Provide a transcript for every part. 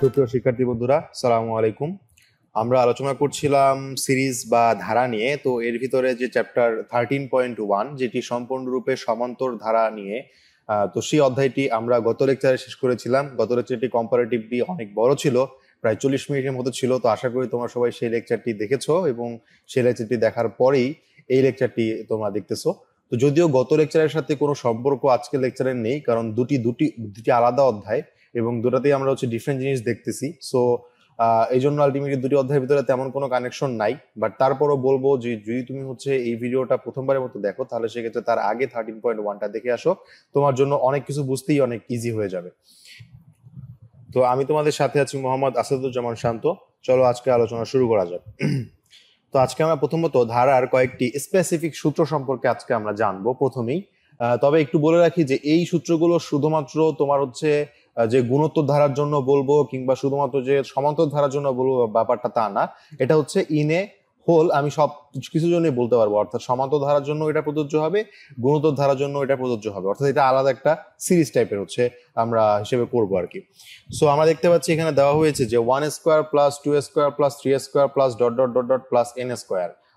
সুপ্রিয় শিক্ষার্থী বন্ধুরা, সালামু আলাইকুম। আমরা আলোচনা করছিলাম সিরিজ বা ধারা নিয়ে। তো এর ভিতরে যে চ্যাপ্টার 13.1 যেটি সম্পূর্ণরূপে সমান্তর ধারা নিয়ে, তো সেই অধ্যায়টি আমরা গত লেকচারে শেষ করেছিলাম। গত লেকচারটি কম্পারেটিভলি অনেক বড় ছিল, প্রায় 40 মিনিটের মতো ছিল। তো আশা করি তোমরা সবাই সেই লেকচারটি দেখেছো এবং সেই লেকচারটি দেখার পরেই এই লেকচারটি তোমরা দেখতেছো। তো যদিও গত লেকচারের সাথে কোনো সম্পর্ক আজকের লেকচারের নেই, কারণ দুটি আলাদা অধ্যায় এবং দুটাতেই আমরা ডিফারেন্ট জিনিস দেখতেছি। সো এই জন্য আলটিমেটলি দুটি অধ্যায়ের ভিতরে তেমন কোনো কানেকশন নাই। বাট তারপরও বলবো যে যদি তুমি এই ভিডিওটা প্রথমবারের মতো দেখো, তাহলে সেক্ষেত্রে তার আগে 13.1টা দেখে আসো, তোমার জন্য অনেক কিছু বুঝতেই অনেক ইজি হয়ে যাবে। তো আমি তোমাদের সাথে আছি মোহাম্মদ আসাদুজ্জামান শান্ত। চলো আজকে আলোচনা শুরু করা যাক। তো আজকে আমরা প্রথমত ধারার কয়েকটি স্পেসিফিক সূত্র সম্পর্কে আজকে আমরা জানবো প্রথমেই। তবে একটু বলে রাখি যে এই সূত্রগুলো শুধুমাত্র তোমার যে গুণোত্তর ধারার জন্য বলবো কিংবা শুধুমাত্র যে সমান্তর ধারার জন্য বলবো ব্যাপারটা তা না। এটা ইনে হোল আমি সব কিছু জন্যই বলতে পারবো, অর্থাৎ সমান্তর ধারার জন্য এটা প্রযোজ্য হবে, গুণোত্তর ধারার জন্য এটা প্রযোজ্য হবে, অর্থাৎ এটা আলাদা একটা সিরিজ টাইপের আমরা হিসেবে করবো আর কি। সো আমরা দেখতে পাচ্ছি এখানে দেওয়া হয়েছে যে 1² plus 2² plus 3² plus dot dot dot dot plus n²।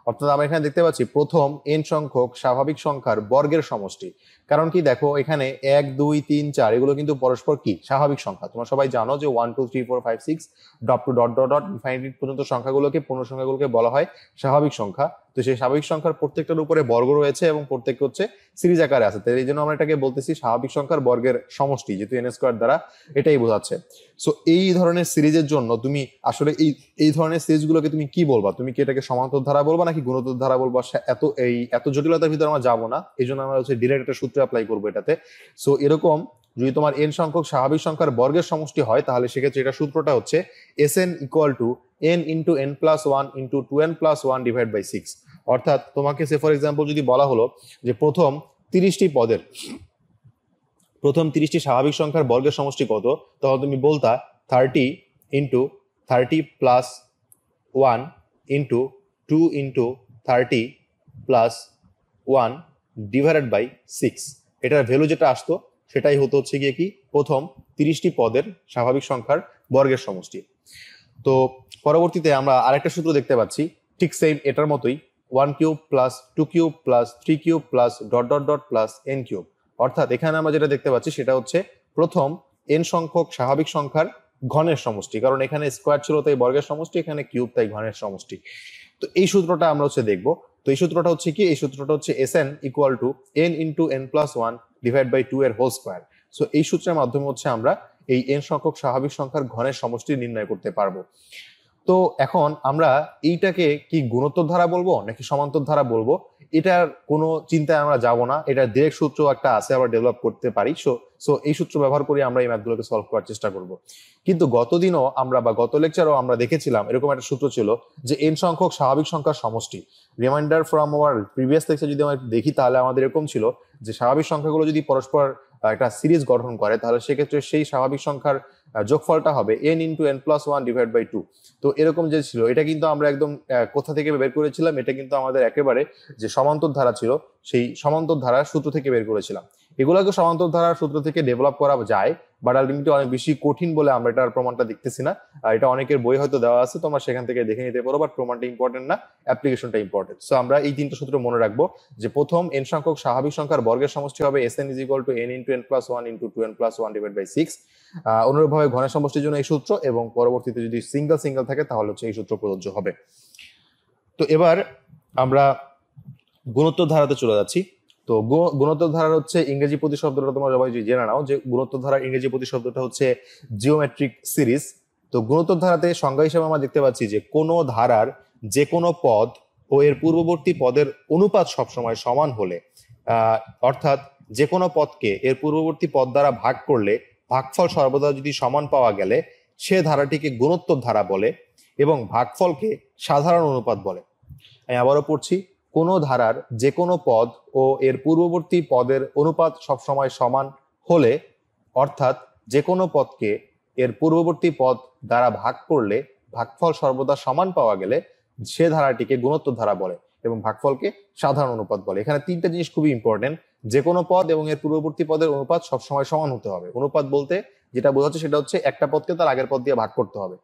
অর্থাৎ আমরা এখানে দেখতে পাচ্ছি প্রথম n সংখ্যক স্বাভাবিক সংখ্যার বর্গের সমষ্টি। কারণ কি, দেখো এখানে 1 2 3 4 এগুলো কিন্তু পরস্পর কি স্বাভাবিক সংখ্যা। তোমরা সবাই জানো যে 1 2 3 4 5 6 dot two dot dot dot infinity পর্যন্ত সংখ্যাগুলোকে, পূর্ণ সংখ্যাগুলোকে বলা হয় স্বাভাবিক সংখ্যা। তো সেই স্বাভাবিক সংখ্যার প্রত্যেকটার উপরে বর্গ রয়েছে এবং প্রত্যেকটা সিরিজ আকারে আছে। তাই এই জন্য আমরা এটাকে বলতেছি স্বাভাবিক সংখ্যার বর্গের সমষ্টি, যেহেতু n² দ্বারা এটাই বোঝাচ্ছে। সো এই ধরনের সিরিজের জন্য তুমি আসলে এই ধরনের সিরিজগুলোকে তুমি কি বলবা? তুমি কি এটাকে সমান্তর ধারা বলবা নাকি গুণোত্তর ধারা বলবা? এত জটিলতার ভিতরে আমরা যাবো না, এই জন্য আমরা ডিরেক্ট একটা সূত্র অ্যাপ্লাই করবো এটাতে। সো এরকম যদি তোমার n সংখ্যক স্বাভাবিক সংখ্যার বর্গের সমষ্টি হয়, তাহলে সেক্ষেত্রে এটা সূত্রটা Sn equal to n into n+1 into 2n+1 divide by 6। অর্থাৎ তোমাকে ফর এক্সাম্পল যদি বলা হলো যে প্রথম 30টি স্বাভাবিক সংখ্যার বর্গের সমষ্টি কত, তখন তুমি বলতা 30 into 30 plus 1 into 2 into 30 plus 1 divided by 6। এটার ভ্যালু যেটা আসতো সেটাই গিয়ে কি প্রথম 30টি পদের স্বাভাবিক সংখ্যার বর্গের সমষ্টি। তো পরবর্তীতে আমরা আরেকটা সূত্র দেখতে পাচ্ছি ঠিক সেম এটার মতোই, 1³ plus 2³ plus 3³ plus dot dot dot plus n³। অর্থাৎ এখানে আমরা যেটা দেখতে পাচ্ছি সেটা প্রথম n সংখ্যক স্বাভাবিক সংখ্যার ঘনের সমষ্টি, কারণ এখানে স্কোয়ার ছিল তাই বর্গের সমষ্টি, এখানে কিউব তাই ঘনের সমষ্টি। তো এই সূত্রটা আমরা দেখবো। তো এই সূত্রটা কি, এই সূত্রটা Sn equal to n into n+1 divide by 2 এর হোল স্কোয়ার। সো এই সূত্রের মাধ্যমে আমরা এই n সংখ্যক স্বাভাবিক সংখ্যার ঘনের সমষ্টি নির্ণয় করতে পারবো। তো এখন আমরা এইটাকে কি গুণোত্তর ধারা বলবো নাকি সমান্তর ধারা বলবো, এটার কোনো চিন্তায় আমরা যাব না। এটা ডিরেক্ট সূত্র একটা আছে, আমরা ডেভেলপ করতে পারি। সো এই সূত্র ব্যবহার করে আমরা এই ম্যাথগুলোকে সলভ করার চেষ্টা করব। কিন্তু গত লেকচারও আমরা দেখেছিলাম এরকম একটা সূত্র ছিল যে n সংখ্যক স্বাভাবিক সংখ্যার সমষ্টি। Reminder from our previous lecture যদি আমরা দেখি, তাহলে আমাদের এরকম ছিল যে স্বাভাবিক সংখ্যাগুলো যদি পরস্পর একটা সিরিজ গঠন করে, তাহলে সেক্ষেত্রে সেই স্বাভাবিক সংখ্যার যোগফলটা হবে n into n+1 divide by 2। তো এরকম যে ছিল, এটা কিন্তু আমরা একদম কোথা থেকে বের করেছিলাম, এটা কিন্তু আমাদের একেবারে যে সমান্তর ধারা ছিল সেই সমান্তর ধারার সূত্র থেকে বের করেছিলাম। এগুলোকে সমান্তর ধারার সূত্র থেকে ডেভেলপ করা যায়, বাট আলটিমেটলি অনেক বেশি কঠিন বলে আমরা এটার প্রমাণটা দেখতেছি না। এটা অনেকের বই হয়তো দেওয়া আছে, তোমরা সেখান থেকে দেখে নিতে পারো, বাট প্রমাণটা ইম্পর্টেন্ট না, অ্যাপ্লিকেশনটা ইম্পর্টেন্ট। সো আমরা এই তিনটা সূত্র মনে রাখবো যে প্রথম n সংখ্যক স্বাভাবিক সংখ্যার বর্গের সমষ্টি হবে Sn is equal to n into n+1 into 2n+1 divide by 6। অনুরূপভাবে ঘনের সমষ্টির জন্য এই সূত্র, এবং পরবর্তীতে যদি সিঙ্গেল থাকে তাহলে এই সূত্র প্রযোজ্য হবে। তো এবার আমরা গুণোত্তর ধারাতে চলে যাচ্ছি। তো গুণোত্তর ধারার ইংরেজি প্রতিশব্দটা তোমরা সবাই জেনে নাও যে গুণোত্তর ধারার ইংরেজি প্রতিশব্দটা জিওমেট্রিক সিরিজ। তো গুণোত্তর ধারাতে সংজ্ঞা হিসেবে আমরা দেখতে পাচ্ছি যে কোনো ধারার যে কোনো পদ ও এর পূর্ববর্তী পদের অনুপাত সবসময় সমান হলে, অর্থাৎ যে কোনো পদকে এর পূর্ববর্তী পদ দ্বারা ভাগ করলে ভাগফল সর্বদা যদি সমান পাওয়া গেলে সে ধারাটিকে গুণোত্তর ধারা বলে এবং ভাগফলকে সাধারণ অনুপাত বলে। আমি আবারও পড়ছি, কোনো ধারার যে কোনো পদ ও এর পূর্ববর্তী পদের অনুপাত সবসময় সমান হলে, অর্থাৎ যে কোনো পদকে এর পূর্ববর্তী পদ দ্বারা ভাগ করলে ভাগফল সর্বদা সমান পাওয়া গেলে সে ধারাটিকে গুণোত্তর ধারা বলে এবং ভাগফলকে সাধারণ অনুপাত বলে। এখানে তিনটা জিনিস খুবই ইম্পর্টেন্ট, যে কোনো পদ এবং এর পূর্ববর্তী পদের অনুপাত সবসময় সমান হতে হবে। অনুপাত বলতে যেটা বোঝাচ্ছে সেটা হচ্ছে একটা পদকে তার আগের পদ দিয়ে ভাগ করতে হবে।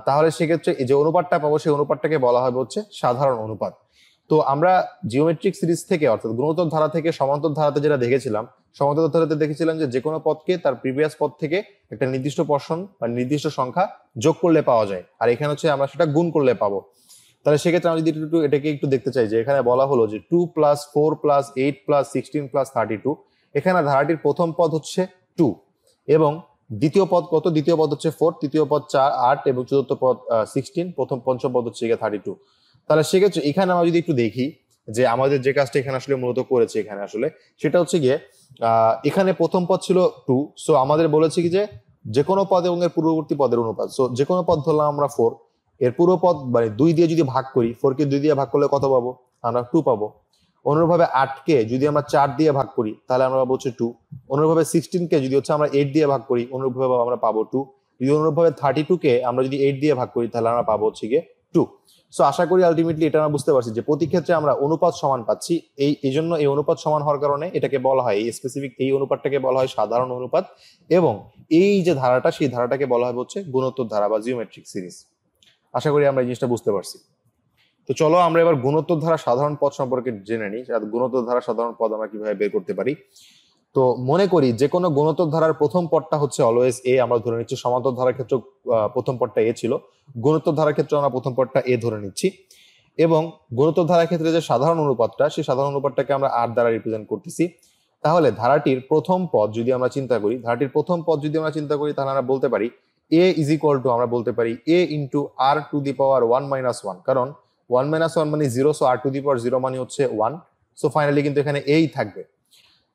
তাহলে সেক্ষেত্রে যে অনুপাতটা পাবো সেই অনুপাতটাকে বলা হবে হচ্ছে সাধারণ অনুপাত। তো আমরা জিওমেট্রিক সিরিজ থেকে অর্থাৎ গুণোত্তর ধারা থেকে সমান্তর ধারাতে যেটা দেখেছিলাম, সমান্তর ধারাতে দেখেছিলাম যে কোনো পদকে তার প্রিভিয়াস পদ থেকে একটা নির্দিষ্ট পোরশন বা নির্দিষ্ট সংখ্যা যোগ করলে পাওয়া যায়, আর এখানে হচ্ছে আমরা সেটা গুণ করলে পাবো। তাহলে সেক্ষেত্রে আমরা যদি একটু এটাকে একটু দেখতে চাই, যে এখানে বলা হলো যে 2 + 4 + 8 + 16 + 32, এখানে ধারাটির প্রথম পদ হচ্ছে 2 এবং দ্বিতীয় পদ কত? দ্বিতীয় পদ হচ্ছে 4, তৃতীয় পদ 4 8 এবং চতুর্থ পদ 16, পঞ্চম পদ হচ্ছে 32। তাহলে সেক্ষেত্রে এখানে আমরা যদি একটু দেখি যে আমাদের যে কাজটা এখানে আসলে মূলত করেছে এখানে আসলে সেটা হচ্ছে গিয়ে এখানে প্রথম পদ ছিল 2, সো আমাদের বলেছে কি যে কোনো পদ এবং এর পূর্ববর্তী পদের অনুপাত। সো যে কোনো পদ ধরলাম আমরা 4, এর পূর্ব পদ মানে 2 দিয়ে যদি ভাগ করি, 4 কে 2 দিয়ে ভাগ করলে কত পাবো? আমরা 2 পাবো। অনুরূপভাবে 8 কে যদি আমরা 4 দিয়ে ভাগ করি তাহলে আমরা পাবো হচ্ছে 2। অনুরূপভাবে 16 কে যদি হচ্ছে আমরা 8 দিয়ে ভাগ করি অনুরূপভাবে আমরা পাবো 2। যদি অনুরূপভাবে 32 কে আমরা যদি 8 দিয়ে ভাগ করি তাহলে আমরা পাবো হচ্ছে গিয়ে 2। সো আশা করি আলটিমেটলি এটা আমরা বুঝতে পারছি যে প্রতি ক্ষেত্রে আমরা অনুপাত সমান পাচ্ছি। এই জন্য এই অনুপাত সমান হওয়ার কারণে এটাকে বলা হয়, এই স্পেসিফিক এই অনুপাতটাকে বলা হয় সাধারণ অনুপাত, এবং এই যে ধারাটা সেই ধারাটাকে বলা হয় হচ্ছে গুণোত্তর ধারা বা জিওমেট্রিক সিরিজ। আশা করি আমরা এই জিনিসটা বুঝতে পারছি। তো চলো আমরা এবার গুণোত্তর ধারা সাধারণ পদ সম্পর্কে জেনে নিই। গুণোত্তর ধারা সাধারণ পদ আমরা কিভাবে বের করতে পারি। তো মনে করি যে কোনো গুণোত্তর ধারার প্রথম পদটা হচ্ছে অলওয়েজ এ, আমরা ধরে নিচ্ছি। সমান্তর ধারার ক্ষেত্রে প্রথম পদটা এ ছিল, গুণোত্তর ধারার ক্ষেত্রে আমরা প্রথম পদটা এ ধরে নিচ্ছি, এবং গুণোত্তর ধারার ক্ষেত্রে যে সাধারণ অনুপাতটা সেই সাধারণ অনুপাতটাকে আমরা আর দ্বারা রিপ্রেজেন্ট করতেছি। তাহলে ধারাটির প্রথম পদ যদি আমরা চিন্তা করি, তাহলে আমরা বলতে পারি এ ইজ ইকুয়াল টু, আমরা বলতে পারি এ ইন্টু আর টু দি পাওয়ার 1 - 1, কারণ 1 - 1 মানে 0, সো আর টু দি পাওয়ার 0 মানে হচ্ছে 1। সো ফাইনালি কিন্তু এখানে এই থাকবে।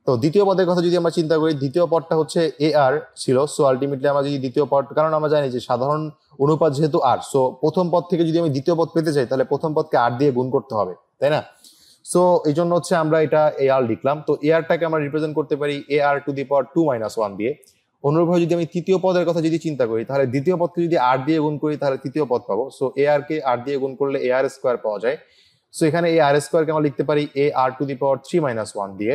তো দ্বিতীয় পদের কথা যদি আমরা চিন্তা করি, দ্বিতীয় পদটা হচ্ছে এ আর ছিল, সো আলটিমেটলি আমরা যদি দ্বিতীয় পদ, কারণ আমরা জানি যে সাধারণ অনুপাত যেহেতু আর, সো প্রথম পদ থেকে যদি আমি দ্বিতীয় পদ পেতে চাই তাহলে প্রথম পদকে আর দিয়ে গুণ করতে হবে, তাই না? সো এই জন্য হচ্ছে আমরা এটা এ আর লিখলাম। তো এ আরটাকে আমরা রিপ্রেজেন্ট করতে পারি এ আর টু দি পাওয়ার 2 - 1 দিয়ে। অনুরূপভাবে যদি আমি তৃতীয় পদের কথা যদি চিন্তা করি, তাহলে দ্বিতীয় পদকে যদি আর দিয়ে গুণ করি তাহলে তৃতীয় পদ পাবো। সো এ আর কে আর দিয়ে গুণ করলে এ আর স্কোয়ার পাওয়া যায়। সো এখানে এ আর স্কোয়ারকে আমরা লিখতে পারি এ আর টু দি পাওয়ার 3 - 1 দিয়ে।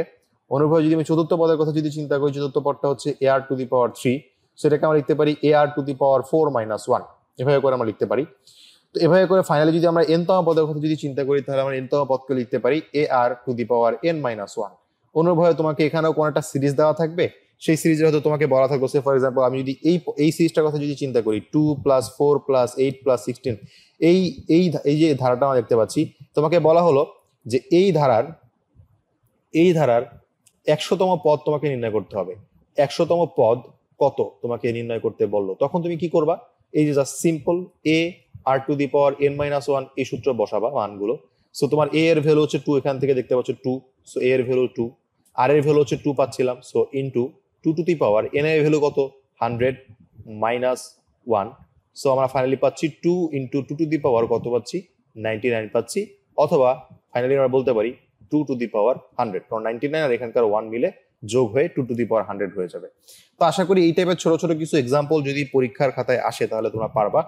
অনুরূপভাবে যদি আমি চতুর্থ পদের কথা যদি চিন্তা করি, চতুর্থ পদটা হচ্ছে এ আর টু দি পাওয়ার 3, সেটাকে আমরা লিখতে পারি এ আর টু দি পাওয়ার 4 - 1, এভাবে করে আমরা লিখতে পারি। তো এভাবে করে ফাইনালি যদি আমরা এনতম পদের কথা যদি চিন্তা করি তাহলে আমরা এনতম পদকে লিখতে পারি A R to the power n - 1। অনুরূপভাবে তোমাকে এখানেও কোন একটা সিরিজ দেওয়া থাকবে, সেই সিরিজে হয়তো তোমাকে বলা থাকবে, ফর এক্সাম্পল আমি যদি এই সিরিজটার কথা যদি চিন্তা করি 2 + 4 + 8 + 16, এই এই এই যে ধারাটা আমরা দেখতে পাচ্ছি, তোমাকে বলা হলো যে এই ধারার 100তম পদ তোমাকে নির্ণয় করতে হবে। 100তম পদ কত তোমাকে নির্ণয় করতে বললো, তখন তুমি কি করবা? এই যে just simple a R to the power n - 1 এই সূত্র বসাবা মানগুলো। সো তোমার এ এর ভ্যালু হচ্ছে 2, এখান থেকে দেখতে পাচ্ছ 2, সো এ এর ভ্যালু 2, আর এর ভ্যালু হচ্ছে 2 পাচ্ছিলাম, so into 2 two the power n এর ভ্যালু কত? 100 - 1। সো আমরা ফাইনালি পাচ্ছি 2 ইনটু 2 টু দি পাওয়ার কত পাচ্ছি? 99 পাচ্ছি। অথবা ফাইনালি আমরা বলতে পারি 2 টু দি পাওয়ার 100, কারণ 99 আর এখানকার 1 মিলে যোগ হয়ে 2 টু দি পাওয়ার 100 হয়ে যাবে। তো আশা করি এই টাইপের ছোট ছোট কিছু এক্সাম্পল যদি পরীক্ষার খাতায় আসে তাহলে তোমরা পারবা।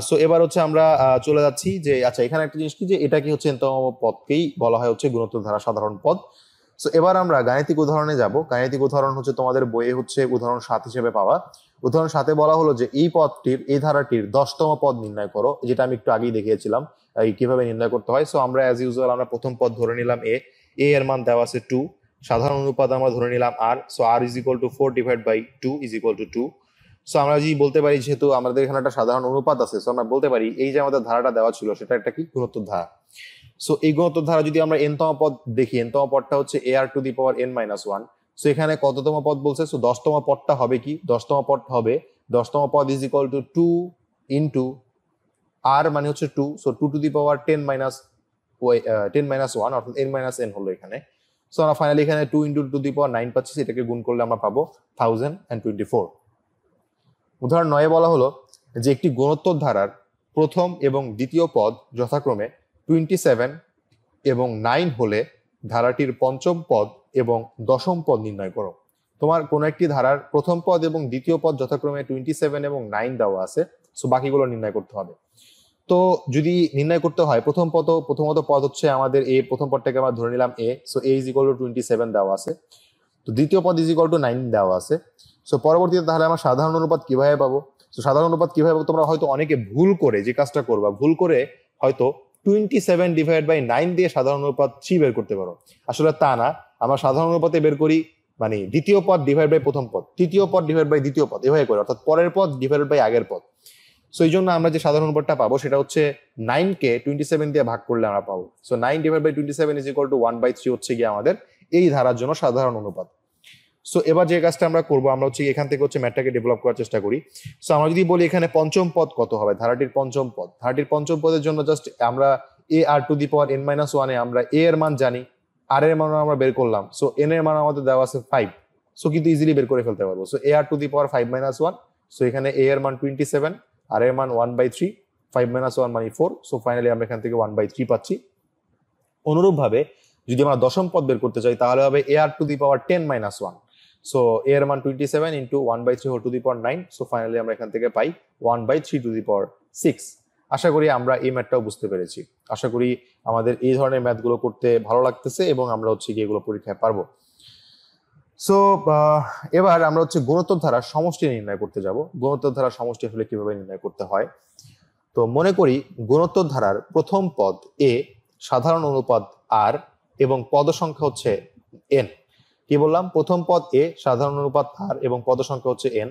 সো এবার হচ্ছে আমরা চলে যাচ্ছি যে আচ্ছা এখানে একটা জিনিস কি, যে এটা কি হচ্ছে nতম পদকেই বলা হয় হচ্ছে গুণোত্তর ধারা সাধারণ পদ। সো এবার আমরা গাণিতিক উদাহরণে যাব। গাণিতিক উদাহরণ হচ্ছে তোমাদের বইয়ে হচ্ছে উদাহরণ 7 হিসেবে পাওয়া। উদাহরণ 7 বলা হলো যে এই ধারাটির 10তম পদ নির্ণয় করো, যেটা আমি একটু আগেই দেখিয়েছিলাম কিভাবে নির্ণয় করতে হয়। সো আমরা অ্যাজ ইউজুয়াল আমরা প্রথম পদ ধরে নিলাম এ এর মান দেওয়া আছে 2, সাধারণ অনুপাত আমরা ধরে নিলাম R, so R is equal to 4 divide by 2 is equal to 2। So আমরা যদি বলতে পারি যেহেতু আমাদের এখানে একটা সাধারণ অনুপাত আছে, সো আমরা বলতে পারি এই যে আমাদের ধারাটা দেওয়া ছিল সেটা একটা কি গুণোত্তর ধারা। সো এই গুণোত্তর ধারা যদি আমরা nতম পদ দেখি, nতম পদটা হচ্ছে A R to the power n - 1। So এখানে কততম পদ বলছে? সো 10তম পদটা হবে কি? 10তম পদ হবে 10তম পদ ইজ ইকুয়াল টু 2 ইনটু আর মানে হচ্ছে 2, সো 2 টু দি পাওয়ার 10 - 1 অর্থাৎ n - n হলো এখানে। সো আমরা ফাইনালি এখানে 2 ইনটু 2 টু দি পাওয়ার 9 পাচ্ছি, সেটাকে গুণ করলে আমরা পাবো 1024। উদাহরণ 9 বলা হলো যে একটি গুণোত্তর ধারার প্রথম এবং দ্বিতীয় পদ যথাক্রমে 27 এবং 9 হলে ধারাটির পঞ্চম পদ এবং দশম পদ নির্ণয় করো। তোমার কোন একটি ধারার প্রথম পদ এবং দ্বিতীয় পদ যথাক্রমে 27 এবং 9 দেওয়া আছে, সো বাকিগুলো নির্ণয় করতে হবে। তো যদি নির্ণয় করতে হয় প্রথমত পদ হচ্ছে আমাদের এ, প্রথম পদটাকে আমরা ধরে নিলাম A, so A is equal to 27 দেওয়া আছে। তো দ্বিতীয় পদ ইজ ইকুয়াল টু 9 দেওয়া আছে। সো পরবর্তীতে তাহলে আমরা সাধারণ অনুপাত কিভাবে পাবো? তো সাধারণ অনুপাত কিভাবে পাবো? তোমরা হয়তো অনেকে ভুল করে যে কাজটা করবা, ভুল করে হয়তো 27 ডিভাইড বাই 9 দিয়ে সাধারণ অনুপাত 3 বের করতে পারো। আসলে তা না, আমরা সাধারণ অনুপাতে বের করি মানে দ্বিতীয় পদ ডিভাইড বাই প্রথম পদ, তৃতীয় পদ ডিভাইড বাই দ্বিতীয় পদ, এভাবে করে, অর্থাৎ পরের পদ ডিভাইড বাই আগের পদ। সো এই জন্য আমরা যে সাধারণ অনুপাতটা পাবো সেটা হচ্ছে 9 কে 27 দিয়ে ভাগ করলে আমরা পাবো। So 9 divide by 27 is equal to 1/3 হচ্ছে গিয়ে আমাদের এই ধারার জন্য সাধারণ অনুপাত। সো এবার যে কাজটা আমরা করবো, আমরা হচ্ছে এখান থেকে হচ্ছে ম্যাথটাকে ডেভেলপ করার চেষ্টা করি। সো আমরা যদি বলি এখানে পঞ্চম পদ কত হবে, ধারাটির পঞ্চম পদ, ধারাটির পঞ্চম পদের জন্য জাস্ট আমরা এ আর টু দি পাওয়ার n - 1 এ আমরা এ এর মান জানি, আর এর মান আমরা বের করলাম। সো এন এর মান আমাদের দেওয়া আছে 5, সো কিন্তু ইজিলি বের করে ফেলতে পারবো। So a R to the power 5 - 1, so এখানে এ এর মান 27, আর এর মান 1/3, 5 - 1 মানে 4। সো ফাইনালি আমরা এখান থেকে 1/3 পাচ্ছি। অনুরূপ ভাবে যদি আমরা দশম পদ বের করতে চাই তাহলে হবে এ আর টু দি পাওয়ার 10 - 1, সো এ এর মান 27 into 1/3 whole to the power 9। So finally আমরা এখান থেকে পাই 1/3 টু দি পাওয়ার 6। আশা করি আমরা এই ম্যাথটাও বুঝতে পেরেছি। আশা করি আমাদের এই ধরনের ম্যাথগুলো করতে ভালো লাগতেছে এবং আমরা হচ্ছে কি এগুলো পরীক্ষায় পারবো। সো এবার আমরা হচ্ছে গুণোত্তর ধারার সমষ্টি নির্ণয় করতে যাব। গুণোত্তর ধারার সমষ্টি আসলে কিভাবে নির্ণয় করতে হয়? তো মনে করি গুণোত্তর ধারার প্রথম পদ এ, সাধারণ অনুপাত আর এবং পদ সংখ্যা হচ্ছে এন। কি বললাম? প্রথম পদ এ, সাধারণ অনুপাত আর এবং পদ সংখ্যা হচ্ছে এন।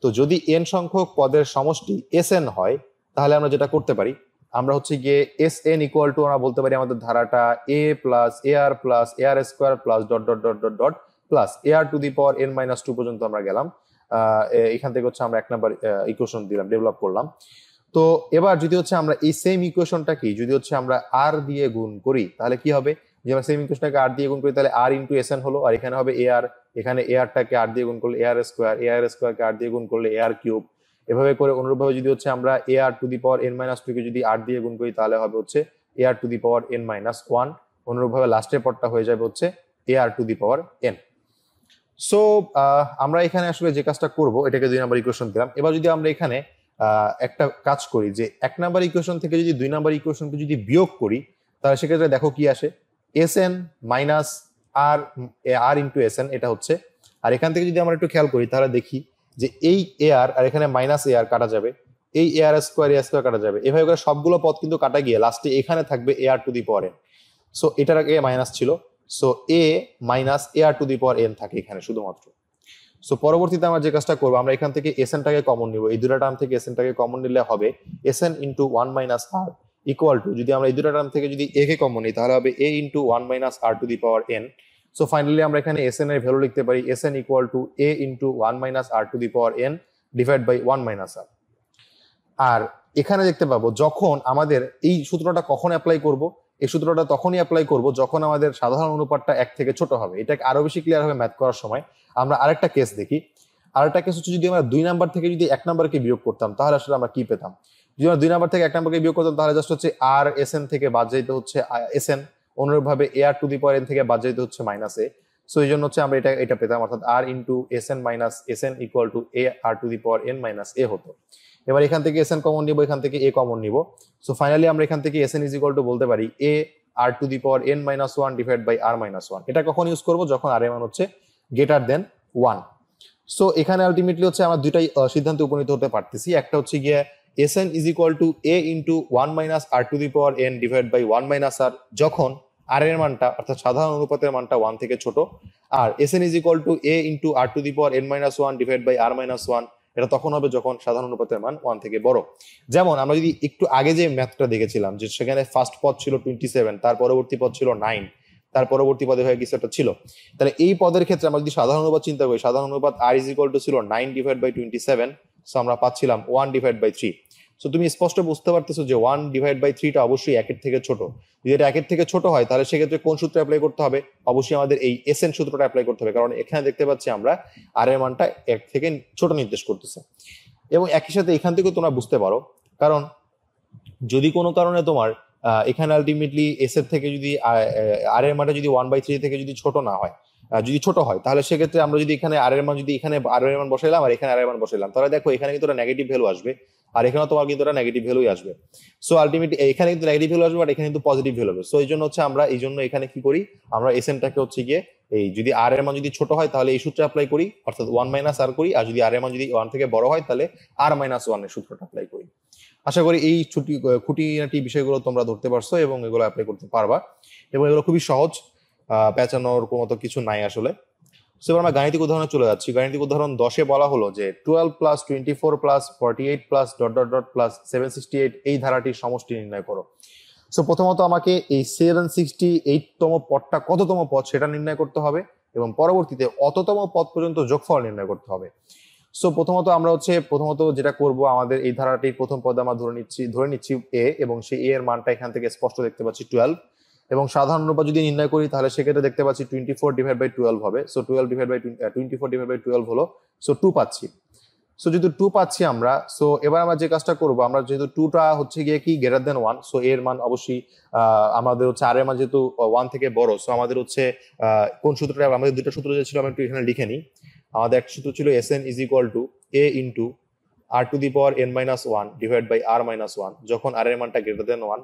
তো যদি এন সংখ্যক পদের সমষ্টি এস এন হয় তাহলে আমরা যেটা করতে পারি, আমরা হচ্ছে গিয়ে এস এন ইকুয়াল টু আমরা বলতে পারি আমাদের ধারাটা A plus A R square plus dot dot dot dot dot plus A R to the power n - 2 পর্যন্ত আমরা গেলাম। এখান থেকে হচ্ছে আমরা 1 নাম্বার ইকুয়েশন দিলাম, ডেভেলপ করলাম। তো এবার যদি হচ্ছে আমরা এই সেম ইকুয়েশনটা কি যদি হচ্ছে আমরা আর দিয়ে গুণ করি তাহলে কি হবে? যে আমরা সেম ইকুয়েশনটাকে আর দিয়ে গুণ করি তাহলে আর ইন্টু এস এন হলো, আর এখানে হবে এ আর, এখানে এ আরটাকে আর দিয়ে গুণ করলে এ আর স্কোয়ারকে আর দিয়ে গুণ করলে এ আর কিউব। এভাবে করে অনুরূপভাবে যদি হচ্ছে আমরা এ আর টু দি পাওয়ার n - 2 কে যদি আর দিয়ে গুণ করি তাহলে হবে হচ্ছে A R to the power n - 1। অনুরূপভাবে লাস্টের পদটা হয়ে যাবে হচ্ছে A R to the power n। So আমরা এখানে আসলে যে কাজটা করব এটাকে 2 নাম্বার ইকুয়েশন দিলাম। এবার যদি আমরা এখানে একটা কাজ করি যে 1 নাম্বার ইকুয়েশন থেকে যদি 2 নাম্বার ইকুয়েশনকে যদি বিয়োগ করি তাহলে সেক্ষেত্রে দেখো কি আসে, এস এন মাইনাস আর আর ইন্টু এস এন এটা হচ্ছে। আর এখান থেকে যদি আমরা একটু খেয়াল করি তাহলে দেখি যে এই এ আর এখানে মাইনাস এ আর কাটা যাবে, এই এ আর স্কোয়ার কাটা যাবে, এভাবে করে সবগুলো পদ কিন্তু কাটা গিয়ে লাস্টে এখানে থাকবে A R to the power N. So এটার আগে মাইনাস ছিল, so A minus A R to the power N থাকে এখানে শুধুমাত্র। সো পরবর্তীতে আমরা যে কাজটা করবো, আমরা এখান থেকে এস এনটাকে কমন নিব, এই দুটা টার্ম থেকে এস এনটাকে কমন নিলে হবে S n into 1 minus r equal to, যদি আমরা এই দুটা টার্ম থেকে যদি এ কে কমন নিই তাহলে হবে A into 1 minus R to the power N. So finally আমরা এখানে এস এন এর ভ্যালু লিখতে পারি S N equal to A into 1 minus R to the power N divide by 1 minus R. আর এখানে দেখতে পাবো যখন আমাদের এই সূত্রটা কখন অ্যাপ্লাই করব, এই সূত্রটা তখনই অ্যাপ্লাই করব যখন আমাদের সাধারণ অনুপাতটা 1 থেকে ছোট হবে। এটাকে আরো বেশি ক্লিয়ার হবে ম্যাথ করার সময়। আমরা আরেকটা কেস দেখি। আরেকটা কেস হচ্ছে যদি আমরা 2 নাম্বার থেকে যদি 1 নাম্বারকে বিয়োগ করতাম তাহলে আসলে আমরা কি পেতাম? যদি আমরা 2 নাম্বার থেকে 1 নাম্বারকে বিয়োগ করতাম তাহলে জাস্ট হচ্ছে আর এস এন থেকে বাদ যাইতে হচ্ছে এস এন, অনুরূপভাবে এ আর টু দি পাওয়ার এন থেকে বাদ যাইতে হচ্ছে মাইনাস এ। সো এই জন্য হচ্ছে আমরা এটা পেতাম, অর্থাৎ R into S N minus S N equal to A R to the power N minus A হতো। এবার এখান থেকে এস এন কমন নিব, এখান থেকে এ কমন নিব। সো ফাইনালি আমরা এখান থেকে S N is equal to বলতে পারি A R to the power N minus 1 divide by R minus 1। এটা কখন ইউজ করবো? যখন আর এর মান হচ্ছে গ্রেটার দেন 1। সো এখানে আলটিমেটলি হচ্ছে আমরা দুইটাই সিদ্ধান্তে উপনীত হতে পারতেছি। একটা হচ্ছে গিয়ে S N is equal to A into 1 minus R to the power N divide by 1 minus R যখন আর এর মানটা অর্থাৎ সাধারণ অনুপাতের মানটা 1 থেকে ছোট, আর S N is equal to A into R to the power N minus 1 divide by R minus 1, এটা তখন হবে যখন সাধারণ অনুপাতের মান 1 থেকে বড়। যেমন আমরা যদি একটু আগে যে ম্যাথটা দেখেছিলাম যে সেখানে ফার্স্ট পদ ছিল 27, তার পরবর্তী পদ ছিল 9, তার পরবর্তী পদে হয়ে কিছু একটা ছিল, তাহলে এই পদের ক্ষেত্রে আমরা যদি সাধারণ অনুপাত চিন্তা করি, সাধারণ অনুপাত আর ইজ ইকুয়াল টু ছিল 9 ডিভাইড বাই 27, সো আমরা পাচ্ছিলাম 1 ডিভাইড বাই 3। সো তুমি স্পষ্ট বুঝতে পারতেছো যে 1 ডিভাইড বাই 3টা অবশ্যই 1 এর থেকে ছোট। যদি এটা 1 এর থেকে ছোট হয় তাহলে সেক্ষেত্রে কোন সূত্র অ্যাপ্লাই করতে হবে? অবশ্যই আমাদের এই এস এন সূত্রটা অ্যাপ্লাই করতে হবে, কারণ এখানে দেখতে পাচ্ছি আমরা আর এর মানটা 1 থেকে ছোট নির্দেশ করতেছে। এবং একই সাথে এখান থেকেও তোমরা বুঝতে পারো, কারণ যদি কোনো কারণে তোমার এখানে আলটিমেটলি এস এর থেকে যদি আর এর মানটা যদি 1/3 থেকে যদি ছোট না হয়, যদি ছোট হয়, তাহলে সেক্ষেত্রে আমরা যদি এখানে আর এর মান যদি এখানে আর এর মান বসাইলাম আর এখানে আর এর মান বসাইলাম, তাহলে দেখো এখানে কিন্তু নেগেটিভ ভ্যালু আসবে আর এখানেও তোমার কিন্তু নেগেটিভ ভ্যালুই আসবে। সো আলটিমেটলি এখানে কিন্তু নেগেটিভ ভ্যালু আসবে আর এখানে কিন্তু পজিটিভ ভ্যালু হবে। সো এই জন্য হচ্ছে আমরা এই জন্য এখানে কি করি, আমরা এসএনটাকে হচ্ছে গিয়ে এই যদি আর এর মান যদি ছোট হয় তাহলে এই সূত্র অ্যাপ্লাই করি, অর্থাৎ 1 মাইনাস আর করি, আর যদি আর এর মান যদি 1 থেকে বড় হয় তাহলে আর মাইনাস 1 এর সূত্রটা অ্যাপ্লাই করি। আশা করি এই খুঁটিনাটি বিষয়গুলো তোমরা ধরতে পারছো এবং এগুলো অ্যাপ্লাই করতে পারবা, এবং এগুলো খুবই সহজ, পেঁচানোর কোনো তো কিছু নাই আসলে। সো এবার আমরা গাণিতিক উদাহরণে চলে যাচ্ছি। গাণিতিক উদাহরণ 10-এ বলা হলো যে 12 plus 24 plus 48 plus dot dot dot plus 768 এই ধারাটির সমষ্টি নির্ণয় করো। সো প্রথমত আমাকে এই 768তম পদটা কততম পদ সেটা নির্ণয় করতে হবে এবং পরবর্তীতে অততম পদ পর্যন্ত যোগফল নির্ণয় করতে হবে। সো প্রথমত আমরা হচ্ছে যেটা করব, আমাদের এই ধারাটির প্রথম পদ আমরা ধরে নিচ্ছি এ, এবং সেই এ এর মানটা এখান থেকে স্পষ্ট দেখতে পাচ্ছি 12, এবং সাধারণ অনুপাত যদি নির্ণয় করি তাহলে সেক্ষেত্রে দেখতে পাচ্ছি 24/12 হবে। সো 24/12 হলো, সো 2 পাচ্ছি। সো যেহেতু 2 পাচ্ছি আমরা, সো এবার আমরা যে কাজটা করব, আমরা যেহেতু 2টা হচ্ছে গিয়ে কি গ্রেটার দেন 1, সো এর মান অবশ্যই আমাদের হচ্ছে আর এর মান যেহেতু 1 থেকে বড়, সো আমাদের হচ্ছে কোন সূত্রটা, আমাদের দুটো সূত্র যে ছিল আমি একটু এখানে লিখে নিই। আমাদের একটা সূত্র ছিল Sn is equal to a into r to the power n minus 1 divide by r minus 1 যখন r এর মানটা গ্রেটার দেন 1,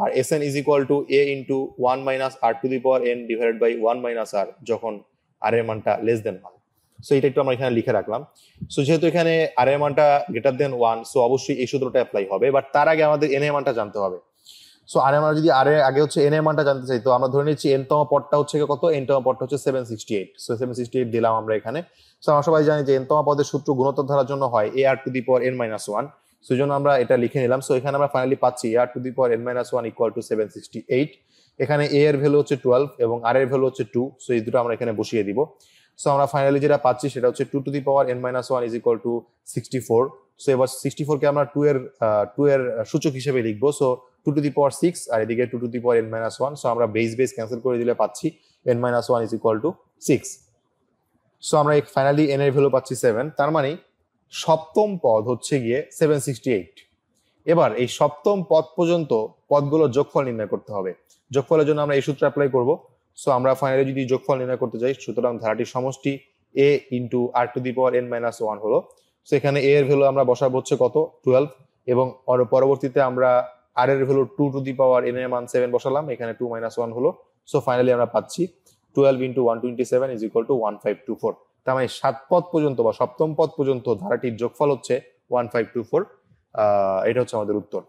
আর Sn is equal to a into 1 minus r to the power n divide by 1 minus r যখন r এর মানটা less than 1। So এটা একটু আমরা এখানে লিখে রাখলাম। সো যেহেতু এখানে আর এর মানটা গ্রেটার দেন 1, সো অবশ্যই এই সূত্রটা অ্যাপ্লাই হবে, বাট তার আগে আমাদের n এর মানটা জানতে হবে। সো আর এর মান যদি আর এর আগে হচ্ছে n এর মানটা জানতে চাই, তো আমরা ধরে নিচ্ছি n তম পদটা হচ্ছে কত, n তম পদটা হচ্ছে 768। সো 768 দিলাম আমরা এখানে। সো আমরা সবাই জানি যে n তম পদের সূত্র গুণোত্তর ধারার জন্য হয় ar two the power n minus 1। So এই জন্য আমরা এটা লিখে নিলাম। সো এখানে আমরা ফাইনালি পাচ্ছি ar two the power n minus 1 equal to 768। এখানে a এর ভ্যালু হচ্ছে 12 এবং r এর ভ্যালু হচ্ছে 2। সো এই দুটো আমরা এখানে বসিয়ে দিব। সো আমরা ফাইনালি যেটা পাচ্ছি সেটা হচ্ছে 2 two the power n minus 1 is equal two 64। So এবার 64 কে আমরা 2 এর সূচক হিসেবে লিখবো। সো 2 টু দি পাওয়ার 6 আর এদিকে 2 two the power n minus 1। So আমরা বেস ক্যান্সেল করে দিলে পাচ্ছি n minus 1 is equal two 6। So আমরা ফাইনালি n এর ভ্যালু পাচ্ছি 7, তার মানে সপ্তম পদ হচ্ছে গিয়ে 768। এবার এই সপ্তম পদ পর্যন্ত পদগুলোর যোগফল নির্ণয় করতে হবে। যোগফলের জন্য আমরা এই সূত্র অ্যাপ্লাই করব। সো আমরা ফাইনালি যদি যোগফল নির্ণয় করতে যাই, সুতরাং ধারাটির সমষ্টি a into r to the power n minus 1 হলো। সো এখানে a এর ভ্যালু আমরা বসাবো হচ্ছে কত, 12, এবং পরবর্তীতে আমরা r এর value 2 two the power n এর মান 7 বসালাম, এখানে 2 মাইনাস 1 হলো। সো ফাইনালি আমরা পাচ্ছি 12 ইন্টু 127 ইজ ইকুয়াল টু 1524। তার মানে 7 পদ পর্যন্ত বা সপ্তম পদ পর্যন্ত ধারাটির যোগফল হচ্ছে 1524। এটা হচ্ছে আমাদের উত্তর।